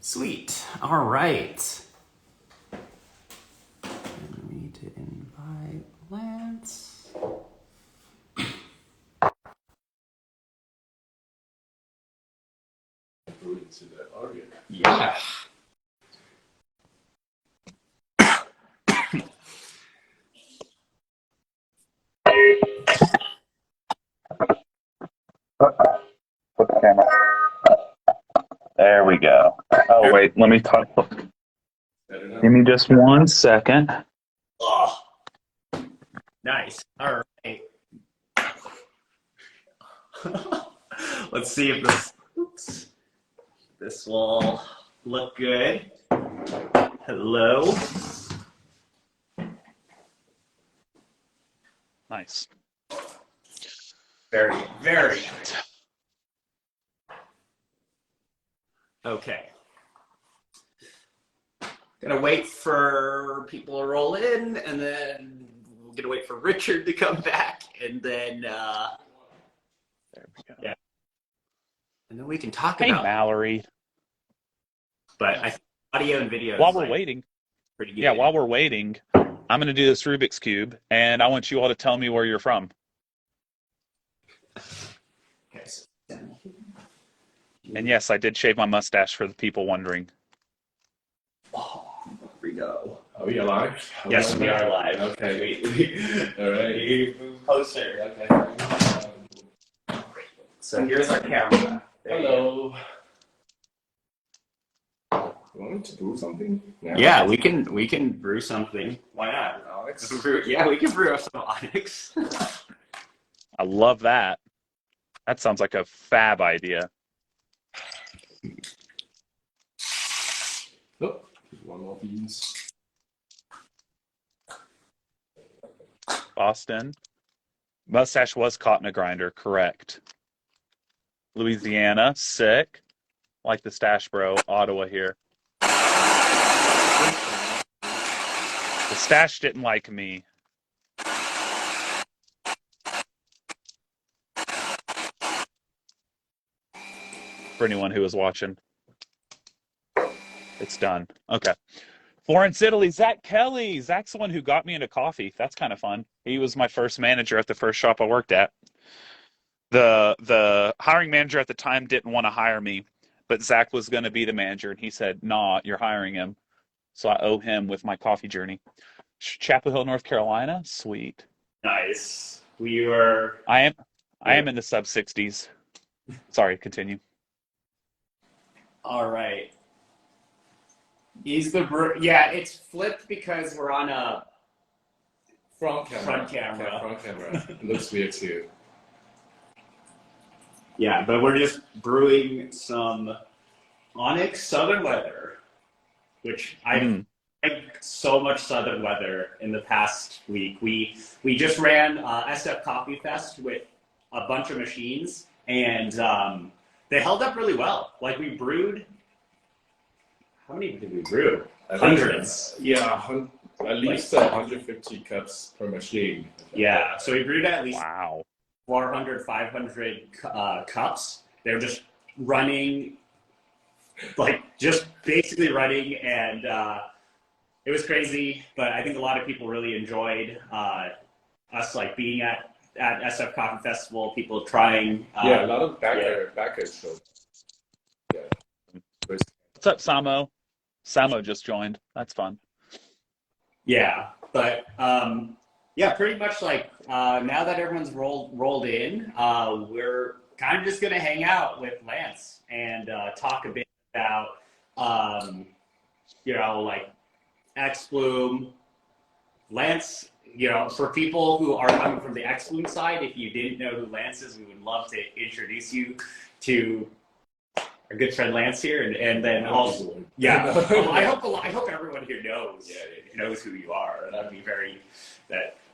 Sweet. All right. I need to invite Lance. Into the audio. Yeah. Put the camera. There we go. Oh, wait, let me talk. Give me just 1 second. Oh, nice. All right. Let's see if this will look good. Hello. Nice. Very, very good. Okay. Gonna wait for people to roll in, and then we're gonna wait for Richard to come back, and then There we go. yeah, and then we can talk Hey, about. Mallory. But I think audio and video. While we're waiting, pretty good. while we're waiting, I'm going to do this Rubik's Cube, and I want you all to tell me where you're from. Okay. And yes, I did shave my mustache for the people wondering. Oh, here we go. Are we alive? Yes, we are live. Okay. All right. Move closer. Okay. So here's our camera. Hello. You want me to do something? Now? Yeah, we can brew something. Why not? Alex? Yeah, we can brew up some onyx. I love that. That sounds like a fab idea. Oh, one more beans. Boston. Mustache was caught in a grinder, correct. Louisiana, sick. Like the stash bro. Ottawa here. The stash didn't like me. For anyone who was watching. It's done. Okay. Florence, Italy, Zach Kelly. Zach's the one who got me into coffee. That's kind of fun. He was my first manager at the first shop I worked at. The hiring manager at the time didn't want to hire me, but Zach was going to be the manager, and he said, "Nah, you're hiring him." So I owe him with my coffee journey. Chapel Hill, North Carolina. Sweet. Nice. We were. I am in the sub 60s. Sorry, continue. All right. Yeah, it's flipped because we're on a Front camera. camera. Front camera. It looks weird too. Yeah, but we're just brewing some Onyx Southern Weather, which I like so much Southern Weather in the past week. We just ran SF Coffee Fest with a bunch of machines, and they held up really well. Like we brewed. How many did we brew? Hundreds. Yeah, at least 150 cups per machine. Yeah, so we brewed at least Wow. 400, 500 cups. They were just running, like just basically running, and it was crazy. But I think a lot of people really enjoyed us like being at SF Coffee Festival. People trying. Yeah, a lot of backers showed. Yeah. What's up, Samo? Samo just joined. That's fun. Yeah, but yeah, pretty much like now that everyone's rolled in, we're kind of just gonna hang out with Lance and talk a bit about like xBloom. Lance, for people who are coming from the xBloom side, if you didn't know who Lance is, we would love to introduce you to our good friend Lance here, and then also, yeah, I hope everyone here knows who you are. That'd be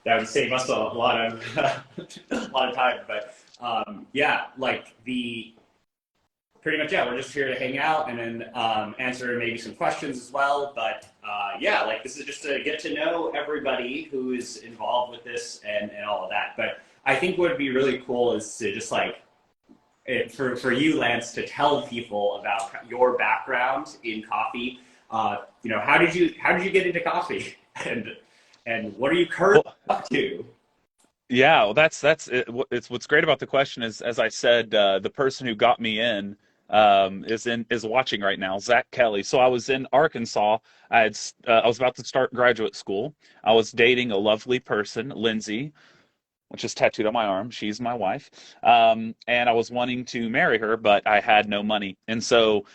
that would save us a lot of time. But pretty much, we're just here to hang out and then answer maybe some questions as well. But this is just to get to know everybody who is involved with this and all of that. But I think what would be really cool is to just for you, Lance, to tell people about your background in coffee. How did you get into coffee, and what are you currently Well, up to? yeah, well, that's it. It's what's great about the question is, as I said, the person who got me in is watching right now, Zach Kelly. So I was in Arkansas. I was about to start graduate school. I was dating a lovely person, Lindsay, which is tattooed on my arm. She's my wife. And I was wanting to marry her, but I had no money. And so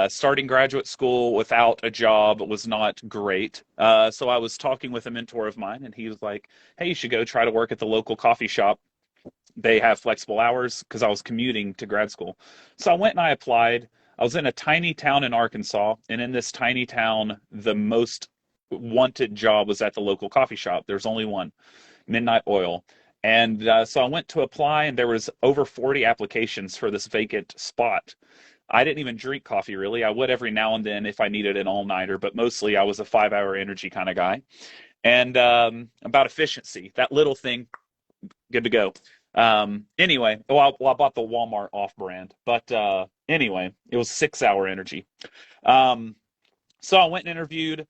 starting graduate school without a job was not great. So I was talking with a mentor of mine, and he was like, hey, you should go try to work at the local coffee shop. They have flexible hours because I was commuting to grad school. So I went and I applied. I was in a tiny town in Arkansas, and in this tiny town, the most wanted job was at the local coffee shop. There's only one. Midnight Oil. And so I went to apply, and there was over 40 applications for this vacant spot. I didn't even drink coffee really. I would every now and then if I needed an all-nighter, but mostly I was a 5-hour energy kind of guy. And about efficiency, that little thing, good to go. Anyway, well, I bought the Walmart off-brand, but anyway, it was 6-hour energy. Um, so I went and interviewed.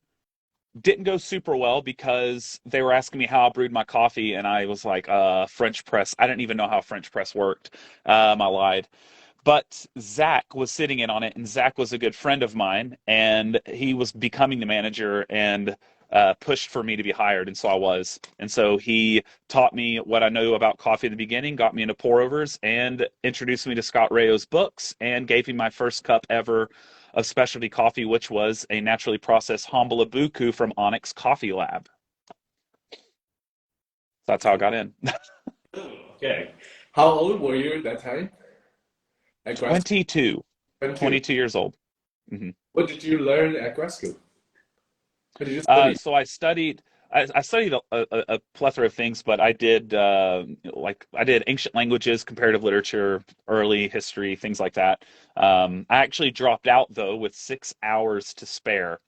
Didn't go super well because they were asking me how I brewed my coffee, and I was like, French press. I didn't even know how French press worked. I lied. But Zach was sitting in on it, and Zach was a good friend of mine, and he was becoming the manager and pushed for me to be hired, and so I was. And so he taught me what I know about coffee in the beginning, got me into pour overs, and introduced me to Scott Rayo's books, and gave me my first cup ever of specialty coffee, which was a naturally processed Hambala Buku from Onyx Coffee Lab. That's how I got in. Okay. How old were you at that time? At grad school? 22, 22. 22 years old. Hmm. What did you learn at grad school? What did you study? So I studied a plethora of things, but I did I did ancient languages, comparative literature, early history, things like that. I actually dropped out though with 6 hours to spare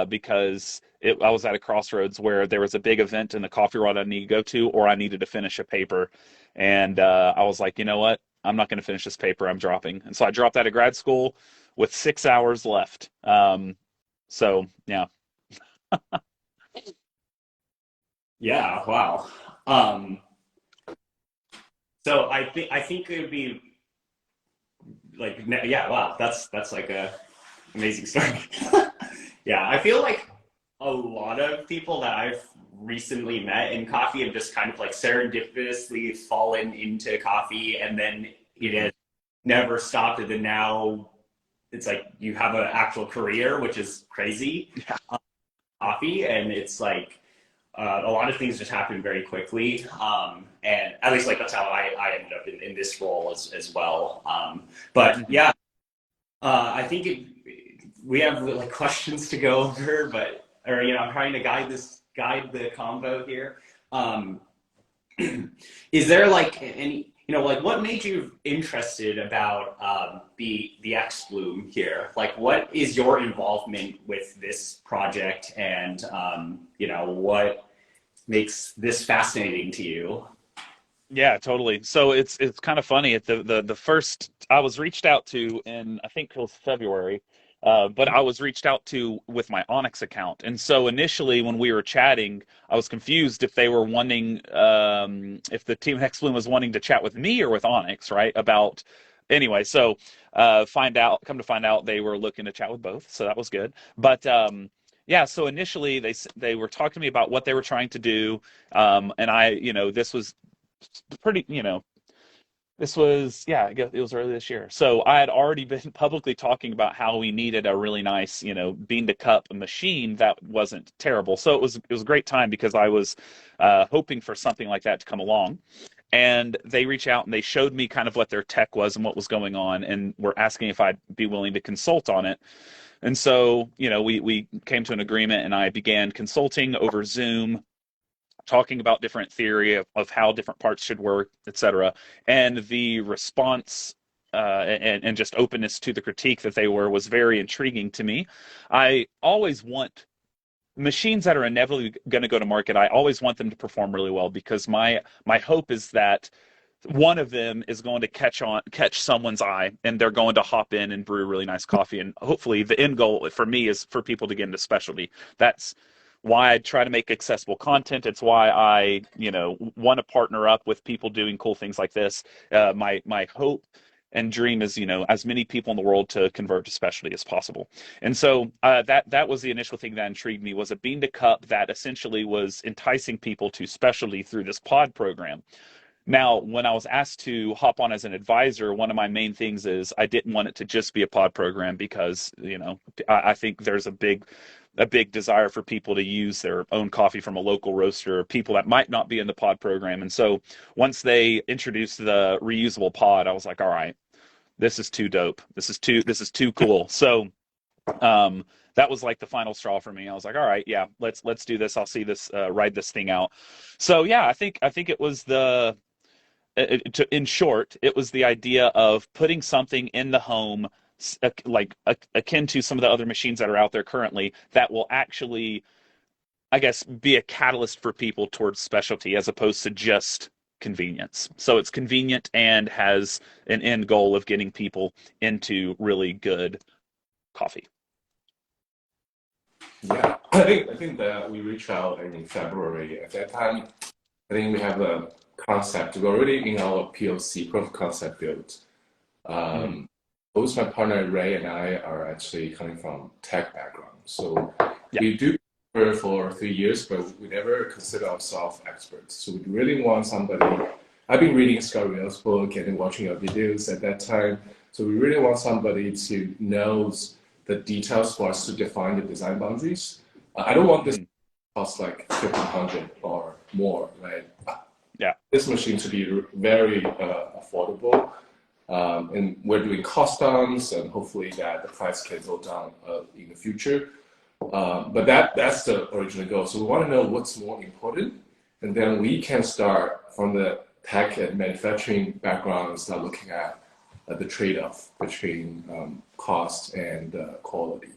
because I was at a crossroads where there was a big event in the coffee world I needed to go to, or I needed to finish a paper, and I was like, you know what? I'm not going to finish this paper. I'm dropping, and so I dropped out of grad school with 6 hours left. So yeah. Yeah, wow. Um, so I think it would be like, yeah, wow, that's like a amazing story. Yeah, I feel like a lot of people that I've recently met in coffee have just kind of like serendipitously fallen into coffee, and then it has never stopped, and then now it's like you have an actual career, which is crazy. Coffee, and it's like a lot of things just happen very quickly. And at least like that's how I ended up in this role as well. But Mhm. yeah, I think we have like questions to go over, but or I'm trying to guide the combo here. Um, is there like any, like what made you interested about the xBloom here? Like, what is your involvement with this project, and what makes this fascinating to you? Yeah, totally. So it's kind of funny. At the first I was reached out to in I think it was February, but I was reached out to with my Onyx account. And so initially when we were chatting, I was confused if they were wanting if the team at xBloom was wanting to chat with me or with Onyx, right? About anyway. So come to find out they were looking to chat with both. So that was good. But yeah, so initially they were talking to me about what they were trying to do, and this was pretty, this was, yeah, I guess it was early this year. So I had already been publicly talking about how we needed a really nice, bean to cup machine that wasn't terrible. So it was a great time because I was hoping for something like that to come along. And they reached out and they showed me kind of what their tech was and what was going on, and were asking if I'd be willing to consult on it. And so, we came to an agreement, and I began consulting over Zoom, talking about different theory of how different parts should work, etc. And the response and just openness to the critique that they was very intriguing to me. I always want machines that are inevitably going to go to market. I always want them to perform really well because my hope is that one of them is going to catch someone's eye, and they're going to hop in and brew really nice coffee. And hopefully the end goal for me is for people to get into specialty. That's why I try to make accessible content. It's why I, want to partner up with people doing cool things like this. My hope and dream is, as many people in the world to convert to specialty as possible. And so that was the initial thing that intrigued me, was a bean to cup that essentially was enticing people to specialty through this pod program. Now, when I was asked to hop on as an advisor, one of my main things is I didn't want it to just be a pod program because, I think there's a big desire for people to use their own coffee from a local roaster, people that might not be in the pod program. And so once they introduced the reusable pod, I was like, all right, this is too dope. This is too cool. So that was like the final straw for me. I was like, all right, yeah, let's do this. I'll see this, ride this thing out. So yeah, I think it was in short, it was the idea of putting something in the home, like akin to some of the other machines that are out there currently, that will actually, I guess, be a catalyst for people towards specialty as opposed to just convenience. So it's convenient and has an end goal of getting people into really good coffee. Yeah, I think that we reached out in February. At that time, I think we have a concept. We're already in our POC, proof of concept build. Both my partner Ray and I are actually coming from tech background. So we do for 3 years, but we never consider ourselves experts. So we really want somebody. I've been reading Scott Reel's book and watching your videos at that time. So we really want somebody to know the details for us to define the design boundaries. I don't want this to cost like $1,500 or more, right? Yeah. This machine to be very affordable. And we're doing customs, and hopefully that the price can go down in the future. But that's the original goal. So we want to know what's more important, and then we can start from the tech and manufacturing background and start looking at the trade-off between cost and quality.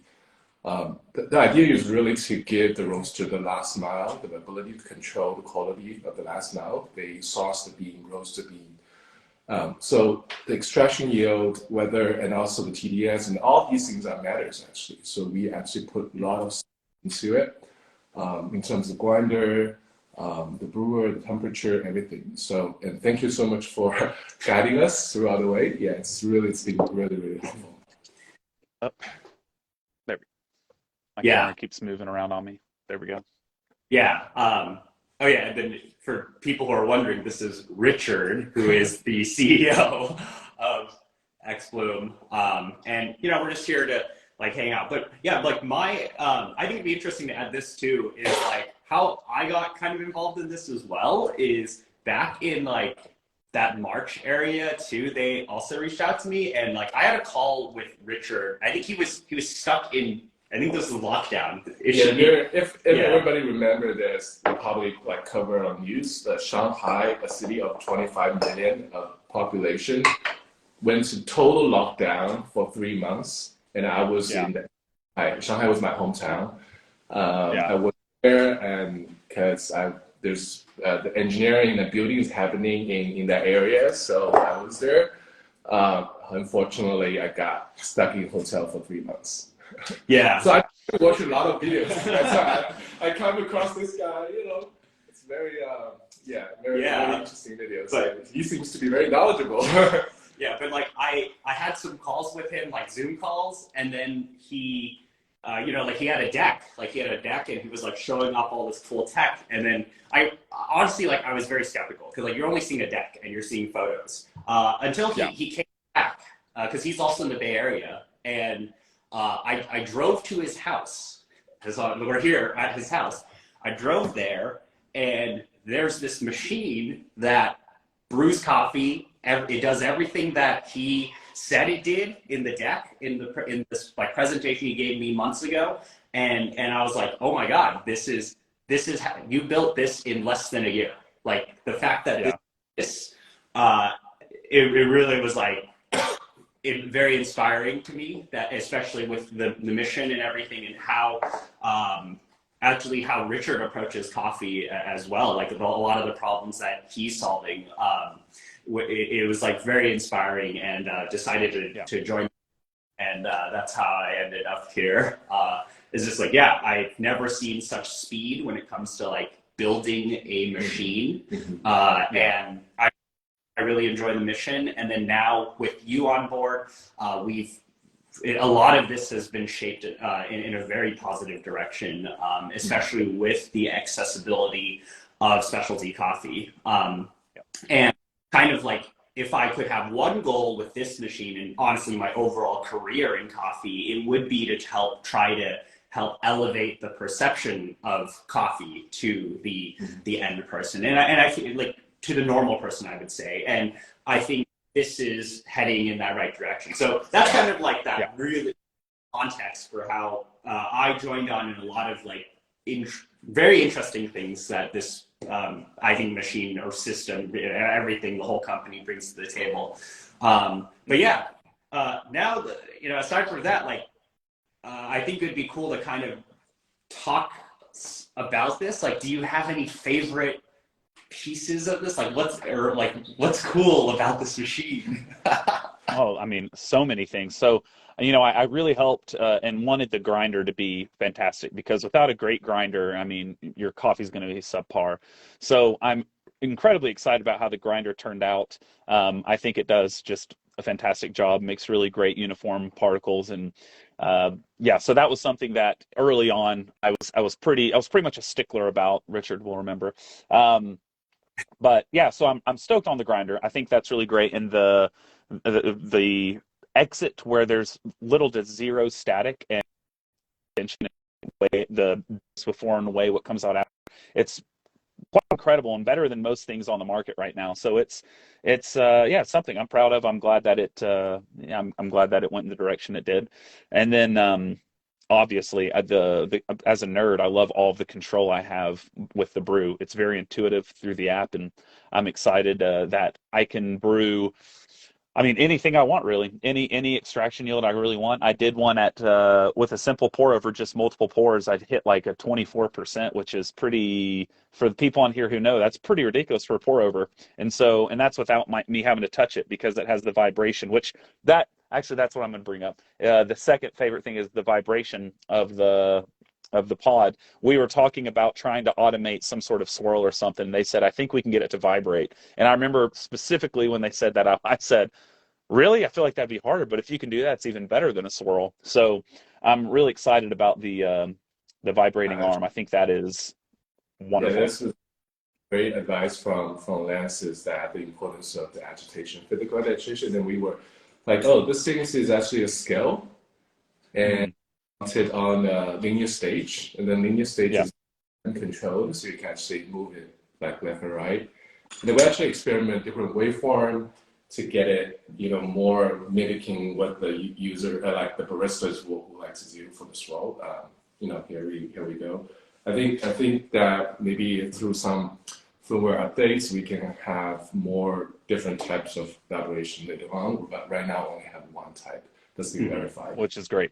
The idea is really to give the roaster the last mile, the ability to control the quality of the last mile. They source the bean, roast the bean. So the extraction yield, weather, and also the TDS, and all these things are matters actually. So we actually put a lot of into it in terms of grinder, the brewer, the temperature, everything. So, and thank you so much for guiding us throughout the way. Yeah, it's been really, really helpful. Oh, there we go. My camera keeps moving around on me. There we go. Yeah. Oh yeah, and then for people who are wondering, this is Richard, who is the CEO of xBloom, and we're just here to like hang out. But yeah, like I think it'd be interesting to add this too, is like how I got kind of involved in this as well. Is back in like that March area too, they also reached out to me, and like I had a call with Richard. I think he was stuck in. I think this is lockdown. If everybody remember this, we'll probably like cover on news that Shanghai, a city of 25 million population, went to total lockdown for 3 months, and I was in Shanghai was my hometown. I was there, and because there's the engineering and the building is happening in that area, so I was there. Unfortunately, I got stuck in a hotel for 3 months. Yeah. So I watch a lot of videos. That's I come across this guy, it's very interesting videos. But he seems to be very knowledgeable. Yeah, but like I had some calls with him, like Zoom calls, and then he, like he had a deck, and he was like showing off all this cool tech. And then I honestly, like I was very skeptical because like you're only seeing a deck and you're seeing photos until he came back because he's also in the Bay Area. And I drove to his house, because we're here at his house. I drove there, and there's this machine that brews coffee. It does everything that he said it did in the deck, in this like presentation he gave me months ago. And I was like, oh my God, this is how you built this in less than a year. Like the fact that it really was like, very inspiring to me, that especially with the mission and everything, and how actually how Richard approaches coffee as well, like a lot of the problems that he's solving it was like very inspiring, and decided to join. And that's how I ended up here. Is just like, yeah, I've never seen such speed when it comes to like building a machine, and I really enjoy the mission. And then now with you on board, a lot of this has been shaped in a very positive direction, especially with the accessibility of specialty coffee. And kind of like, if I could have one goal with this machine, and honestly my overall career in coffee, it would be to try to help elevate the perception of coffee to the end person. And I feel like to the normal person, I would say. And I think this is heading in that right direction. So that's kind of like that really context for how I joined on in a lot of like very interesting things that this I think machine or system, everything the whole company brings to the table. But yeah, now aside from that, like I think it'd be cool to kind of talk about this. Like, do you have any favorite pieces of this? Like, what's cool about this machine? Oh, I mean, so many things. So, I really helped and wanted the grinder to be fantastic, because without a great grinder, I mean, your coffee's going to be subpar. So I'm incredibly excited about how the grinder turned out. I think it does just a fantastic job, makes really great uniform particles. And so that was something that early on I was pretty much a stickler about. Richard will remember. But yeah, so I'm stoked on the grinder. I think that's really great. And the exit where there's little to zero static and the before and away what comes out after, it's quite incredible and better than most things on the market right now. So it's something I'm proud of. I'm glad that I'm glad that it went in the direction it did. And then obviously, as a nerd, I love all of the control I have with the brew. It's very intuitive through the app, and I'm excited that I can brew. I mean, anything I want, really. Any extraction yield I really want. I did one with a simple pour over, just multiple pours. I'd hit like a 24%, which is pretty, for the people on here who know, that's pretty ridiculous for a pour over. And that's without me having to touch it, because it has the vibration, that's what I'm going to bring up. The second favorite thing is the vibration of the pod. We were talking about trying to automate some sort of swirl or something. They said, I think we can get it to vibrate. And I remember specifically when they said that, I said, really? I feel like that'd be harder, but if you can do that, it's even better than a swirl. So I'm really excited about the vibrating arm. I think that is wonderful. Yeah, this is great advice from Lance, is that the importance of the agitation, physical agitation. And we were like, oh, this thing is actually a scale, and it on a linear stage, and then linear stage is controlled, so you can actually move it like left and right. And then we actually experiment different waveform to get it, more mimicking what the user, like the baristas will like to do for the swirl. Here we go. I think that maybe through some firmware updates, we can have more different types of vibration later on. But right now, we only have one type that's been verified, which is great.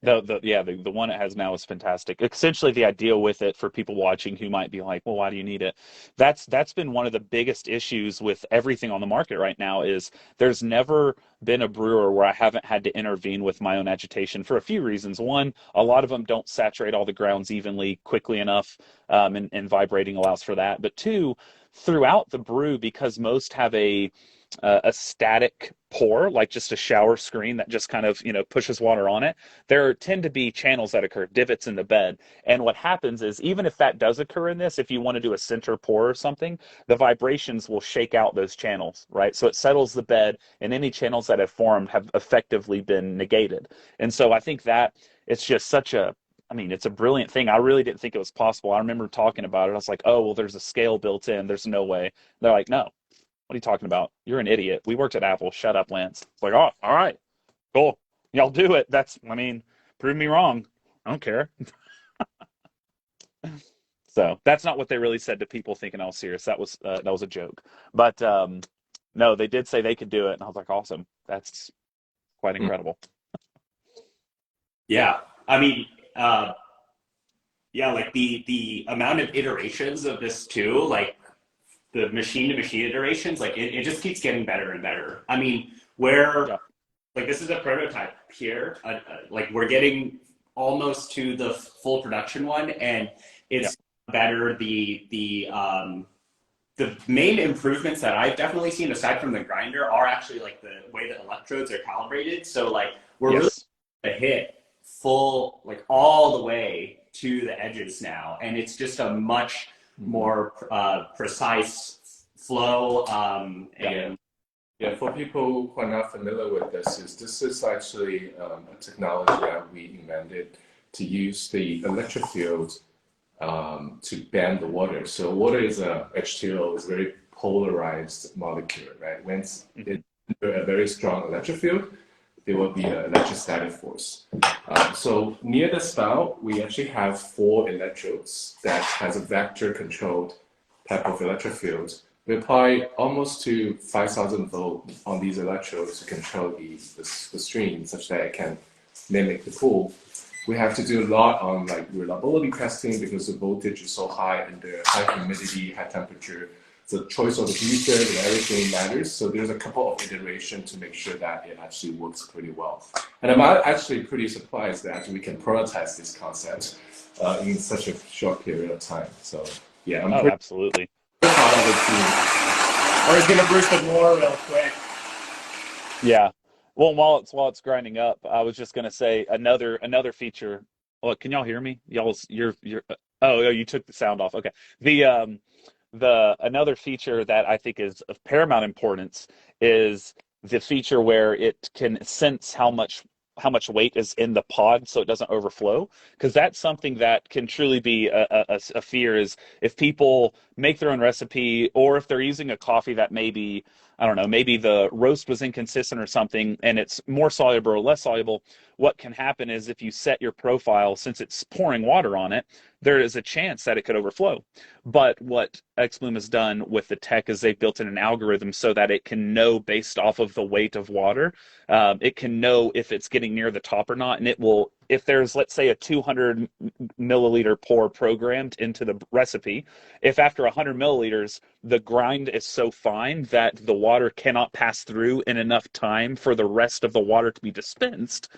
The one it has now is fantastic. Essentially, the idea with it for people watching who might be like, well, why do you need it? That's been one of the biggest issues with everything on the market right now. Is there's never been a brewer where I haven't had to intervene with my own agitation for a few reasons. One, a lot of them don't saturate all the grounds evenly quickly enough, and vibrating allows for that. But two, throughout the brew, because most have a static pour, like just a shower screen that just kind of pushes water on it, there tend to be channels that occur, divots in the bed. And what happens is, even if that does occur in this, if you want to do a center pour or something, the vibrations will shake out those channels, right? So it settles the bed, and any channels that have formed have effectively been negated. And so I think that it's just it's a brilliant thing. I really didn't think it was possible. I remember talking about it. I was like, oh, well, there's a scale built in. There's no way. They're like, no. What are you talking about? You're an idiot. We worked at Apple. Shut up, Lance. It's like, oh, all right, cool. Y'all do it. Prove me wrong. I don't care. So that's not what they really said to people thinking I was serious. That was a joke. But no, they did say they could do it, and I was like, awesome. That's quite incredible. Yeah, I mean, like the amount of iterations of this too, like the machine to machine iterations, like it just keeps getting better and better. I mean, where Yeah. like this is a prototype here, like we're getting almost to the full production one, and Yeah. it's better. The main improvements that I've definitely seen, aside from the grinder, are actually like the way the electrodes are calibrated. So like we're really Yes. gonna hit full, like all the way to the edges now, and it's just a much more precise flow. And Yeah, for people who are not familiar with this is actually a technology that we invented to use the electric field to bend the water. So water is H2O, is a very polarized molecule, right? When it's under a very strong electric field, there will be an electrostatic force. So near the spout, we actually have 4 electrodes that has a vector-controlled type of electric field. We apply almost to 5,000 volt on these electrodes to control the stream such that it can mimic the pool. We have to do a lot on like reliability testing because the voltage is so high under high humidity, high temperature. The choice of the heater and everything matters. So there's a couple of iterations to make sure that it actually works pretty well. And I'm actually pretty surprised that we can prioritize this concept in such a short period of time. So yeah, I'm pretty Absolutely. proud of the team. or it's gonna boost it more real quick. Yeah. Well, while it's grinding up, I was just gonna say another feature. Oh, can y'all hear me? You're oh, you took the sound off. Okay. The another feature that I think is of paramount importance is the feature where it can sense how much weight is in the pod so it doesn't overflow, because that's something that can truly be a fear, is if people make their own recipe, or if they're using a coffee that maybe, I don't know, maybe the roast was inconsistent or something and it's more soluble or less soluble. What can happen is if you set your profile, since it's pouring water on it, there is a chance that it could overflow. But what xBloom has done with the tech is they've built in an algorithm so that it can know, based off of the weight of water, it can know if it's getting near the top or not, and it will, if there's, let's say, a 200 milliliter pour programmed into the recipe, if after 100 milliliters the grind is so fine that the water cannot pass through in enough time for the rest of the water to be dispensed,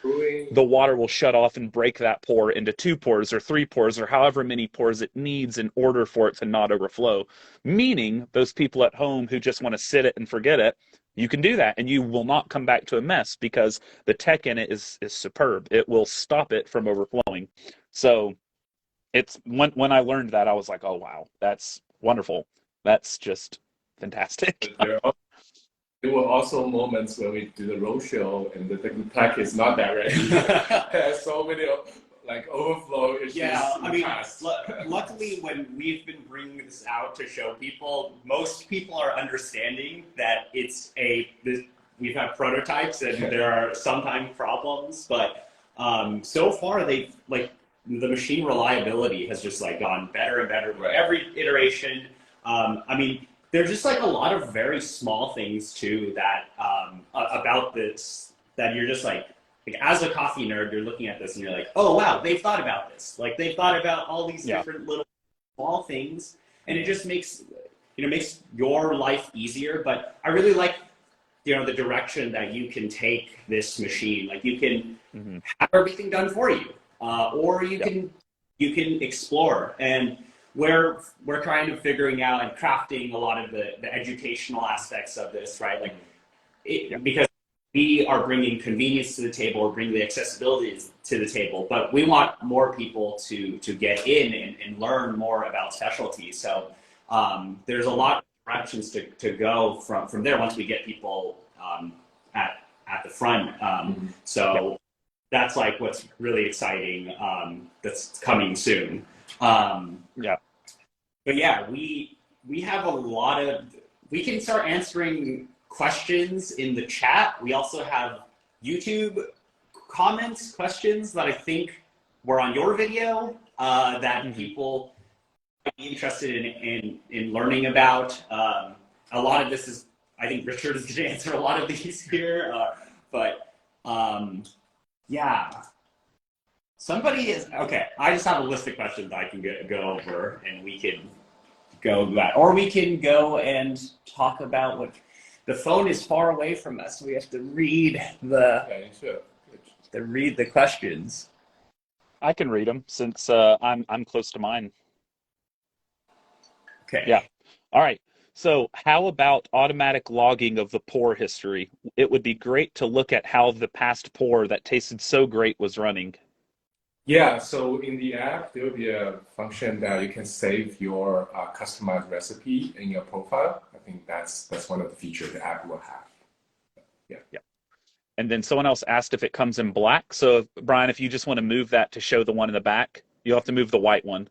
the water will shut off and break that pour into 2 pours or 3 pours or however many pours it needs in order for it to not overflow. Meaning, those people at home who just want to sit it and forget it, you can do that and you will not come back to a mess, because the tech in it is superb. It will stop it from overflowing. So it's when I learned that, I was like, oh wow, that's wonderful. That's just fantastic. There were also moments when we do the roadshow and the tech is not that ready. There's so many like overflow issues. Yeah, I mean, past. luckily, when we've been bringing this out to show people, most people are understanding that we've had prototypes and there are sometimes problems, but so far they've like the machine reliability has just like gone better and better with every iteration. I mean, there's just like a lot of very small things too that about this that you're just like as a coffee nerd, you're looking at this and you're like, oh wow, they've thought about this. Like they've thought about all these different little small things, and it just makes makes your life easier. But I really like the direction that you can take this machine. Like you can have everything done for you, or you can explore. And we're kind of figuring out and crafting a lot of the educational aspects of this, right? Like because we are bringing convenience to the table, or bringing the accessibility to the table, but we want more people to get in and learn more about specialties. So there's a lot of directions to go from there once we get people at the front. So that's like what's really exciting. That's coming soon. But yeah, we have a lot of. We can start answering questions in the chat. We also have YouTube comments, questions that I think were on your video that people might be interested in learning about. A lot of this is, I think Richard is going to answer a lot of these here, but yeah. Somebody is, okay, I just have a list of questions I can go over and we can go with that. Or we can go and talk about what the phone is far away from us. So we have to read Okay, sure. the questions. I can read them since I'm close to mine. Okay. Yeah. All right. So, how about automatic logging of the pour history? It would be great to look at how the past pour that tasted so great was running. Yeah, so in the app, there will be a function that you can save your customized recipe in your profile. I think that's one of the features the app will have. Yeah. Yeah. And then someone else asked if it comes in black. So, Brian, if you just want to move that to show the one in the back, you'll have to move the white one.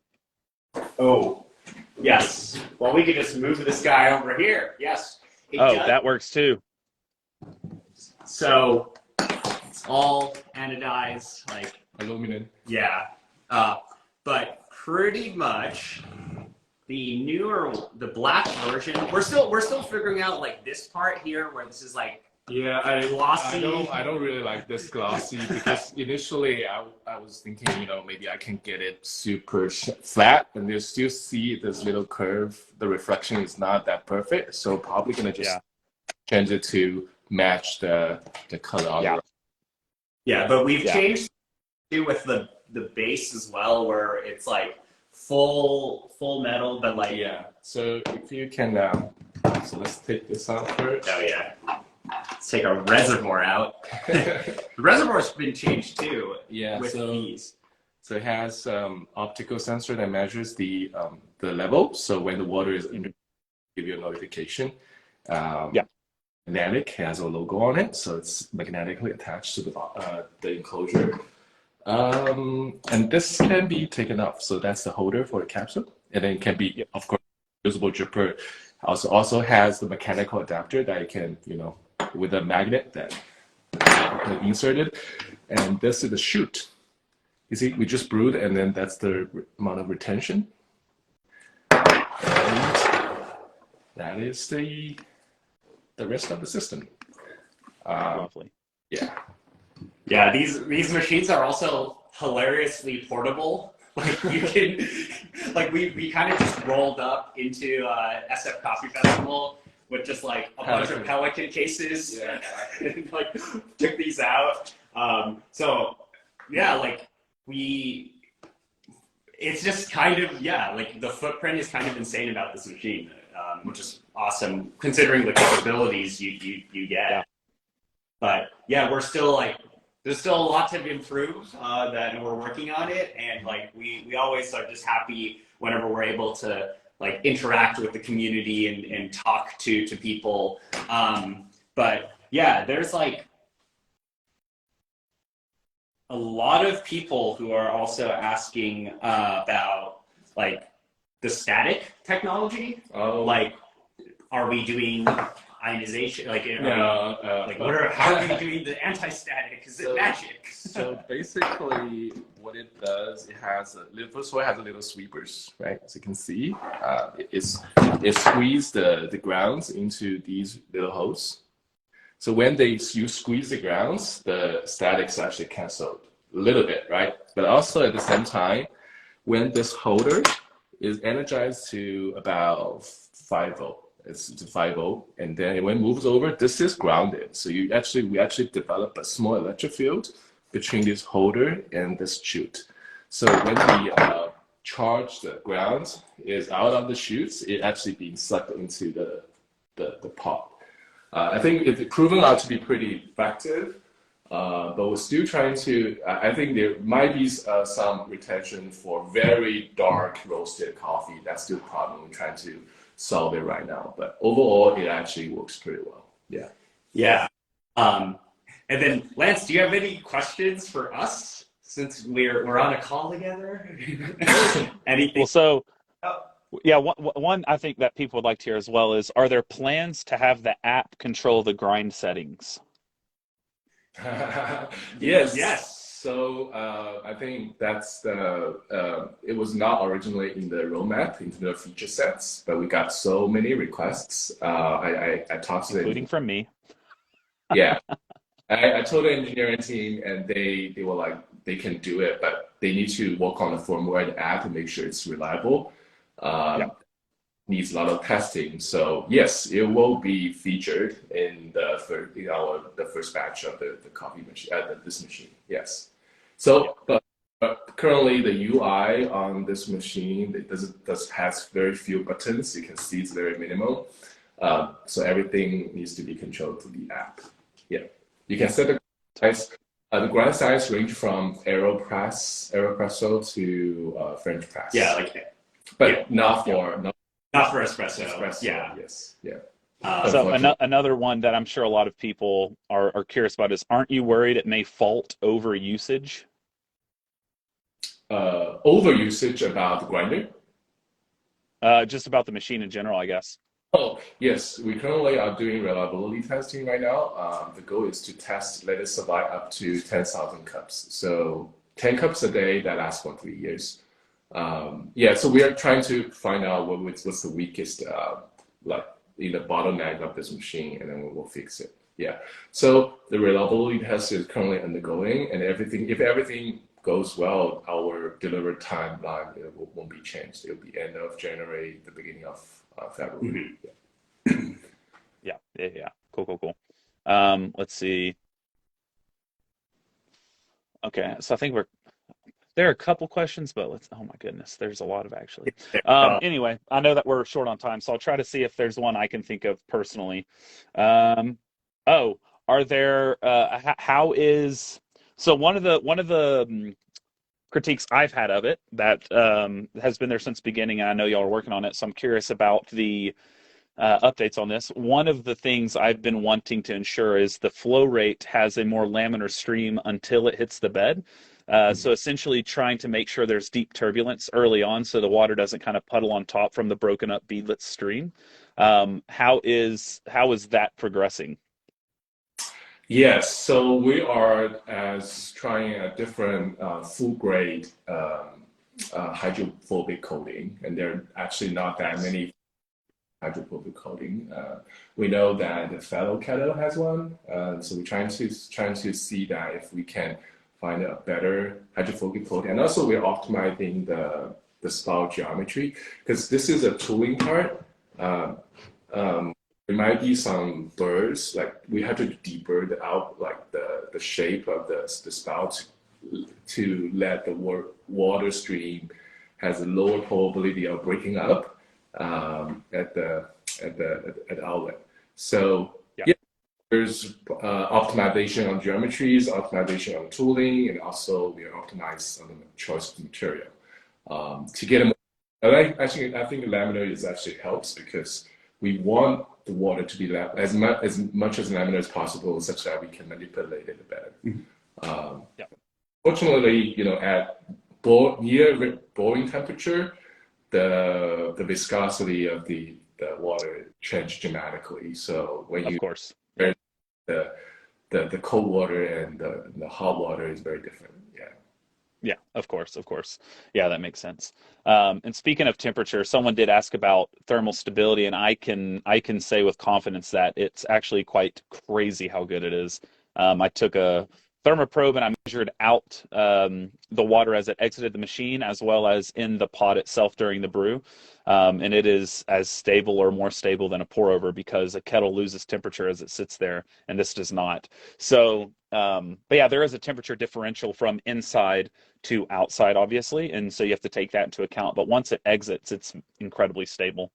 Oh, yes. Well, we could just move this guy over here. Yes. Oh, that works too. So it's all anodized, like, Aluminum. yeah. But pretty much the black version, we're still figuring out like this part here where this is like Yeah, glossy. I don't really like this glossy because initially I was thinking, maybe I can get it super flat, and you still see this little curve. The reflection is not that perfect, so probably gonna just change it to match the color. Yeah. Yeah, but we've changed too with the base as well, where it's like full metal, but like So if you can, so let's take this out first. oh yeah. Let's take our reservoir out. The reservoir's been changed too. Yeah, with these. So it has optical sensor that measures the level. So when the water is in, give you a notification. Magnetic has a logo on it, so it's magnetically attached to the enclosure. And this can be taken off. So that's the holder for the capsule, and then it can be, of course, usable dripper. Also has the mechanical adapter that you can, with a magnet that inserted. And this is the chute. You see, we just brewed, and then that's the amount of retention. And that is the rest of the system. Lovely. Yeah. Yeah, these machines are also hilariously portable. Like you can, like we kind of just rolled up into SF Coffee Festival with just like a bunch of Pelican cases, and like took these out. So yeah, like it's just kind of like the footprint is kind of insane about this machine, which is awesome considering the capabilities you get. Yeah. But yeah, we're still like. There's still a lot to improve that we're working on it, and like we always are just happy whenever we're able to like interact with the community and talk to people. But yeah, there's like a lot of people who are also asking about like the static technology. Oh. Like, are we doing ionization? Like, how are we doing the anti-static? Is it magic? So basically, what it does, it has first of all, it has a little sweepers, right? As you can see, it squeezes the grounds into these little holes. So when you squeeze the grounds, the statics actually canceled a little bit, right? But also at the same time, when this holder is energized to about 5 volt. It's to 5 volt, and then when it moves over, this is grounded. So we actually develop a small electric field between this holder and this chute. So when we charge the ground is out of the chutes, it actually being sucked into the pot. I think it's proven out to be pretty effective, but we're still trying to. I think there might be some retention for very dark roasted coffee. That's still a problem. We're trying to solve it right now, but overall it actually works pretty well. Yeah. And then Lance, do you have any questions for us since we're on a call together? Anything? Well, so yeah, one I think that people would like to hear as well is, are there plans to have the app control the grind settings? Yes. So I think that's it was not originally in the roadmap into the feature sets, but we got so many requests. I talked to them, including from me. Yeah, I told the engineering team, and they were like, they can do it, but they need to work on the firmware of the app to make sure it's reliable. needs a lot of testing. So yes, it will be featured in the first batch of the coffee machine, this machine. Yes. So, but currently the UI on this machine, it has very few buttons. You can see it's very minimal. So everything needs to be controlled through the app. Yeah, you can set the size. The grind size range from AeroPresso to French press. Yeah, like but not for espresso. Yeah. Yes. Yeah. So another one that I'm sure a lot of people are curious about is, aren't you worried it may fault over usage? Over usage about the grinder? Just about the machine in general, I guess. Oh, yes. We currently are doing reliability testing right now. The goal is to let it survive up to 10,000 cups. So 10 cups a day, that lasts for 3 years. Yeah, so we are trying to find out what's the weakest bottleneck of this machine, and then we will fix it. Yeah. So the reliability test is currently undergoing, and if everything goes well, our delivery timeline won't be changed. It'll be end of January, the beginning of February. Mm-hmm. Yeah. Cool. Let's see. Okay, so I think there are a couple questions, but oh my goodness, there's a lot of actually. Anyway, I know that we're short on time, so I'll try to see if there's one I can think of personally. Are there, so one of the critiques I've had of it that has been there since the beginning, and I know y'all are working on it, so I'm curious about the updates on this. One of the things I've been wanting to ensure is the flow rate has a more laminar stream until it hits the bed. So essentially trying to make sure there's deep turbulence early on so the water doesn't kind of puddle on top from the broken up beadlet stream. How is that progressing? Yes, so we are trying a different full grade hydrophobic coating, and there are actually not that many hydrophobic coating. We know that the fellow kettle has one, so we're trying to see that if we can find a better hydrophobic coating, and also we're optimizing the spout geometry, because this is a tooling part. There might be some burrs, like we have to debird out like the shape of the spout to let the water stream has a lower probability of breaking up at the outlet. So yeah, there's optimization on geometries, optimization on tooling, and also we are optimized on the choice of material to get a. I think laminar is actually helps because we want the water to be as much as laminar as possible, such that we can manipulate it better. Fortunately, at near boiling temperature, the viscosity of the water changed dramatically. So when you the cold water and the hot water is very different. Yeah, of course. Yeah, that makes sense. And speaking of temperature, someone did ask about thermal stability, and I can say with confidence that it's actually quite crazy how good it is. I took a thermoprobe and I measured out the water as it exited the machine, as well as in the pot itself during the brew. And it is as stable or more stable than a pour over, because a kettle loses temperature as it sits there, and this does not. So, but yeah, there is a temperature differential from inside to outside, obviously, and so you have to take that into account. But once it exits, it's incredibly stable.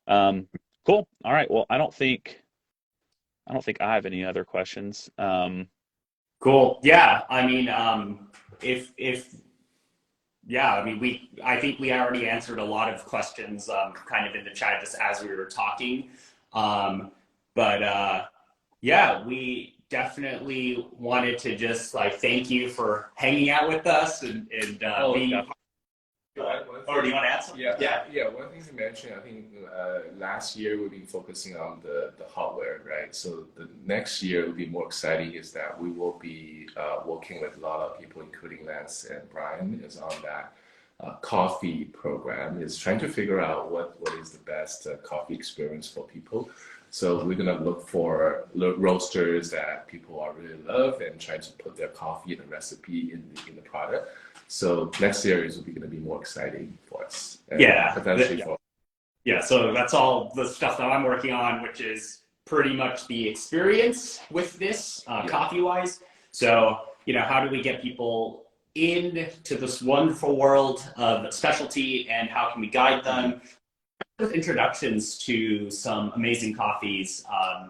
Cool. All right. Well, I don't think I have any other questions. Cool. Yeah. I mean, I think we already answered a lot of questions kind of in the chat just as we were talking. Yeah, we definitely wanted to just thank you for hanging out with us and being. Or do you want to add something? Yeah. One thing to mention, I think last year we've been focusing on the hardware, right? So the next year will be more exciting is that we will be working with a lot of people, including Lance and Brian, is on that coffee program, is trying to figure out what is the best coffee experience for people. So we're gonna look for roasters that people really love and try to put their coffee in the recipe in the product. So next year is going to be more exciting for us. yeah, so that's all the stuff that I'm working on, which is pretty much the experience with this coffee-wise. So, how do we get people into this wonderful world of specialty, and how can we guide them with introductions to some amazing coffees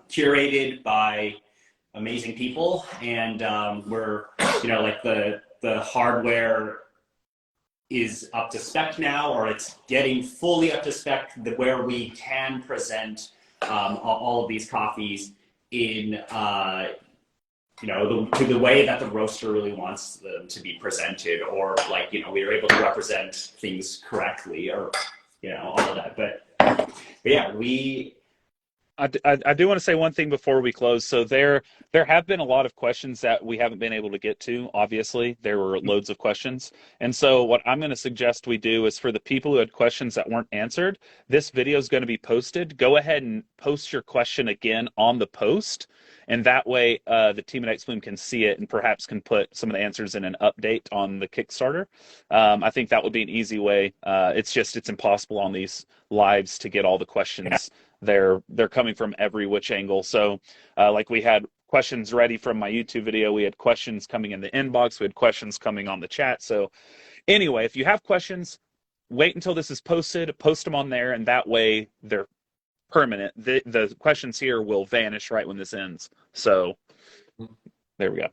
curated by amazing people. And we're, like the hardware is up to spec now, or it's getting fully up to spec where we can present all of these coffees in to the way that the roaster really wants them to be presented, or we are able to represent things correctly, or all of that. But yeah, I do want to say one thing before we close. So there have been a lot of questions that we haven't been able to get to. Obviously, there were loads of questions. And so what I'm going to suggest we do is, for the people who had questions that weren't answered, this video is going to be posted. Go ahead and post your question again on the post. And that way the team at xBloom can see it and perhaps can put some of the answers in an update on the Kickstarter. I think that would be an easy way. It's impossible on these lives to get all the questions. They're coming from every which angle. So like we had questions ready from my YouTube video. We had questions coming in the inbox. We had questions coming on the chat. So anyway, if you have questions, wait until this is posted, post them on there, and that way they're permanent. The questions here will vanish right when this ends. So there we go.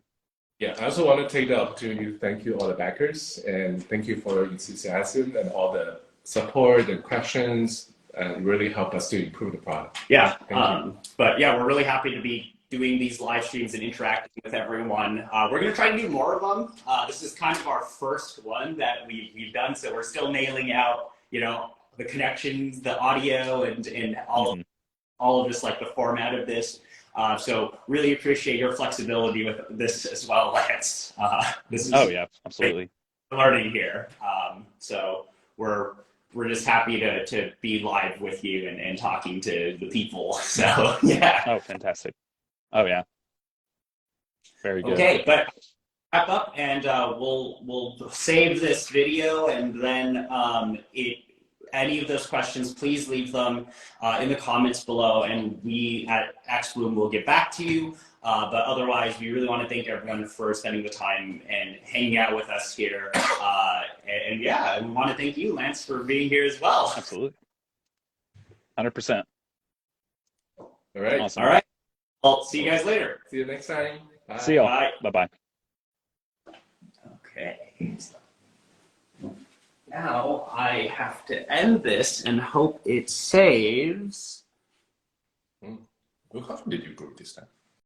Yeah, I also want to take the opportunity to thank you, all the backers, and thank you for your enthusiasm and all the support and questions, and really help us to improve the product. Yeah, but yeah, we're really happy to be doing these live streams and interacting with everyone. We're going to try to do more of them. This is kind of our first one that we've done, so we're still nailing out, the connections, the audio, and all of this, the format of this. So really appreciate your flexibility with this as well, Lance. This is yeah, absolutely learning here. So we're just happy to be live with you and talking to the people. So yeah. Oh, fantastic. Oh yeah. Very good. Okay, but wrap up, and we'll save this video, and then any of those questions, please leave them in the comments below, and we at xBloom will get back to you. But otherwise, we really want to thank everyone for spending the time and hanging out with us here. And yeah, we want to thank you, Lance, for being here as well. Absolutely. 100%. All right. Awesome. All right. Well, see you guys later. See you next time. Bye. See y'all. Bye. Bye-bye. Okay. Now I have to end this and hope it saves. How did you brew this time?